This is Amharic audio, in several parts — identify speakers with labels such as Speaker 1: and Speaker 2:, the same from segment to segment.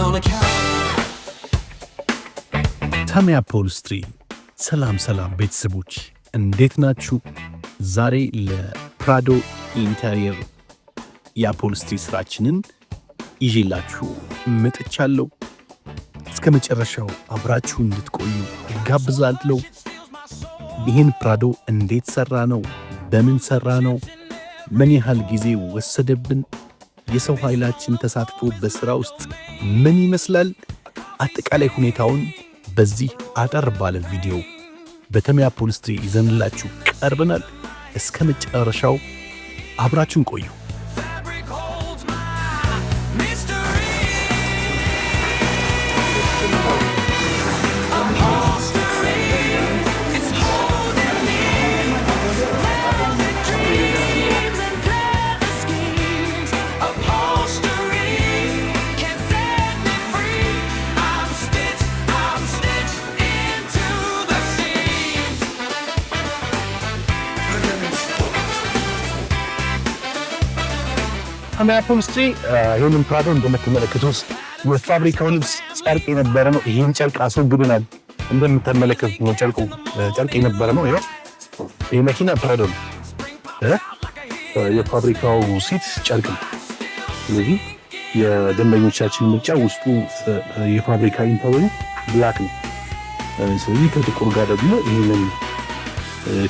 Speaker 1: on a couch.
Speaker 2: ታሚ አፖልስትሪ ሰላም ቤተሰቦች እንዴት ናችሁ? ዛሬ ለፕራዶ ኢንተሪየር የአፖልስትሪ ስራችንን ይዤላችሁ መጥቻለሁ። እስከ መጨረሻው አብራችሁ እንድትቆዩ እጋብዛለሁ። ይህን ፕራዶ እንዴት ሰራ ነው? በምን ሰራ ነው? ምን ያህል ጊዜ ወሰደብን? የሰው ኃይላችን ተሳትፎ በስራ ውስጥ ምን ይመስላል? አጠቃላይ ሁኔታውን በዚህ አጠር ባለ ቪዲዮ በታሚ አፖልስትሪ ይዘንላችሁ ቀርበናል። እስከ መጨረሻው አብራችሁን ቆዩ። ታሚ አፖልስትሪ ይህንን ፕራዶ እንደምትመለከቱት የፋብሪካውን ጨርቅ የነበረ ነው። ይህን ጨርቅ አስወግደናል። እንደምትመለከቱት ነው ጨርቅ የነበረ ነው። ይህ መኪና ፕራዶ ነው። የፋብሪካው ሲት ጨርቅ ነው። ስለዚህ የደንበኞቻችን ምርጫ ውስጡ የፋብሪካ ኢንተሪየሩ ብላክ ነው። ስለዚህ ከጥቁር ጋር ደግሞ ይህንን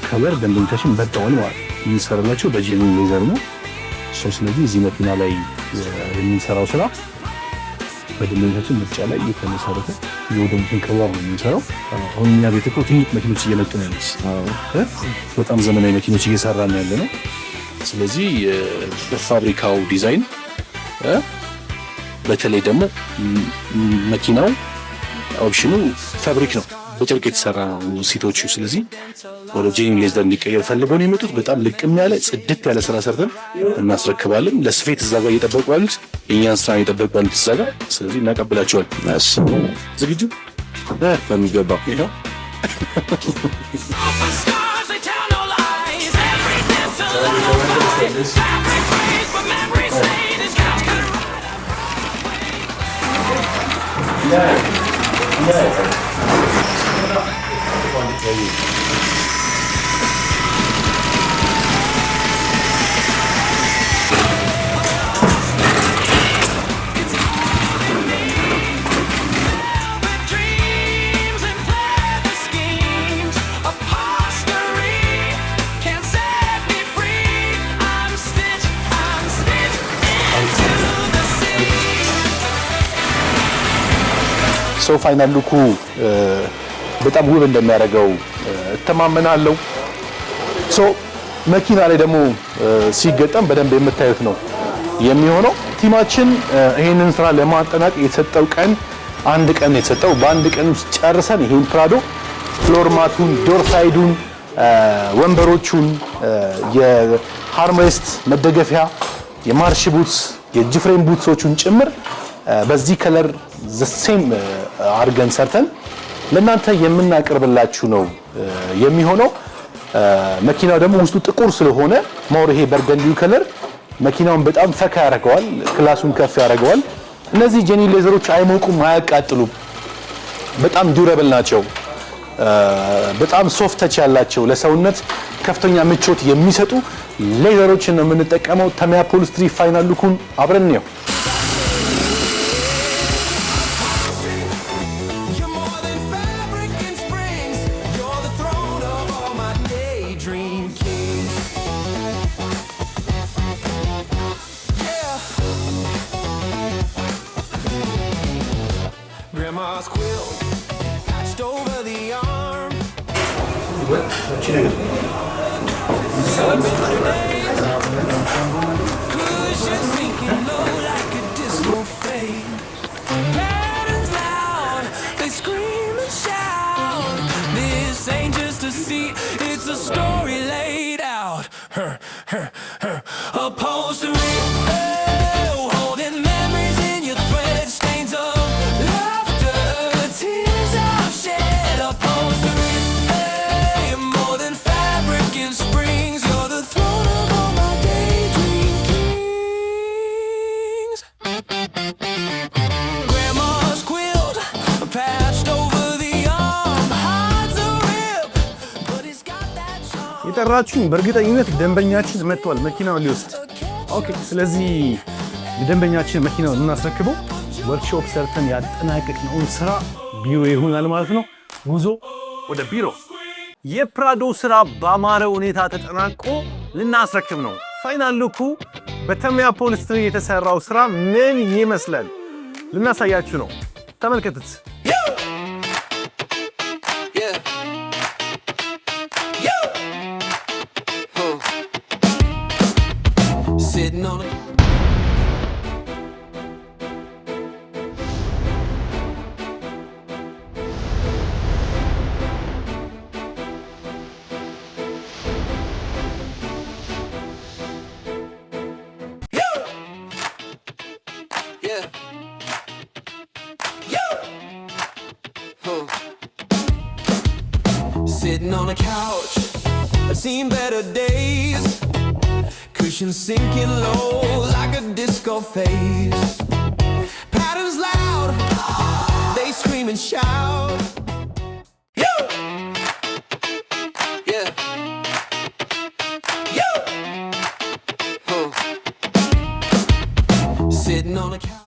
Speaker 2: ከለር ደንበኞቻችን በጣም ማለት የሚሰራላቸው በጄኒን ሌዘር ነው። ስለዚህ እዚህ መኪና ላይ የሚሰራው ስራ በደንበኞቻችን ምርጫ ላይ የተመሰረተ የወደሙትን ከለር ነው የሚሰራው። አሁን እኛ ቤት እኮ ትልቅ መኪኖች እየመጡ ነው ያሉት። በጣም ዘመናዊ መኪኖች እየሰራ ነው ያለ ነው። ስለዚህ በፋብሪካው ዲዛይን በተለይ ደግሞ መኪናው ኦፕሽኑ ፋብሪክ ነው፣ በጨርቅ የተሰራ ነው ሲቶቹ። ስለዚህ ወደ ጄኒን ሌዘር እንዲቀየር ፈልገው ነው የመጡት። በጣም ልቅም ያለ ጽድት ያለ ስራ ሰርተን እናስረክባለን። ለስፌት እዛ ጋር እየጠበቁ ያሉት የእኛን ስራ እየጠበቁ ያሉት እዛ ጋር። ስለዚህ እናቀብላቸዋል። ዝግጁ በሚገባው ይኸው ሶ ፋይናል ሉኩ በጣም ውብ እንደሚያደርገው እተማመናለሁ። ሶ መኪና ላይ ደግሞ ሲገጠም በደንብ የምታዩት ነው የሚሆነው። ቲማችን ይሄንን ስራ ለማጠናቀቅ የተሰጠው ቀን አንድ ቀን የተሰጠው፣ በአንድ ቀን ውስጥ ጨርሰን ይሄን ፕራዶ ፍሎር ማቱን፣ ዶር ሳይዱን፣ ወንበሮቹን፣ የሃርምሬስት መደገፊያ፣ የማርሽ ቡትስ፣ የእጅ ፍሬም ቡትሶቹን ጭምር በዚህ ከለር ዘሴም አድርገን ሰርተን ለእናንተ የምናቀርብላችሁ ነው የሚሆነው። መኪናው ደግሞ ውስጡ ጥቁር ስለሆነ ሞር ይሄ በርገንዲው ከለር መኪናውን በጣም ፈካ ያደርገዋል፣ ክላሱን ከፍ ያደርገዋል። እነዚህ ጄኒን ሌዘሮች አይሞቁም፣ አያቃጥሉም፣ በጣም ዱረብል ናቸው። በጣም ሶፍት ተች ያላቸው ለሰውነት ከፍተኛ ምቾት የሚሰጡ ሌዘሮችን ነው የምንጠቀመው። ታሚ አፖልስትሪ ፋይናል ሉኩን አብረን ነው
Speaker 1: Grandma's quilt patched over the arm. Celebrate the days. Cushion sinking low like a disco fade. Patterns loud, they scream and shout. This ain't just a seat, it's a story laid out. Upholstery. Grandma
Speaker 3: የጠራችሁኝ በእርግጠኝነት ደንበኛችን መጥቷል መኪናውን ሊወስድ። ኦኬ፣ ስለዚህ ለደንበኛችን መኪናውን እናስረክበው። ወርክሾፕ ሰርተን ያጠናቀቅነውን ስራ ቢሮ ይሆናል ማለት ነው። ጉዞ ወደ ቢሮ። የፕራዶ ስራ በአማረ ሁኔታ ተጠናቆ ልናስረክብ ነው። ፋይናል ሉኩ በተሚያ ፖሊስትሪ የተሰራው ስራ ምን ይመስላል ልናሳያችሁ ነው። ተመልከቱት።
Speaker 1: Sitting on it. Sitting on a couch, I've seen better days. Cushion sinking low like a disco phase. Patterns loud, they scream and shout. You! Yeah. You! Sitting on a couch.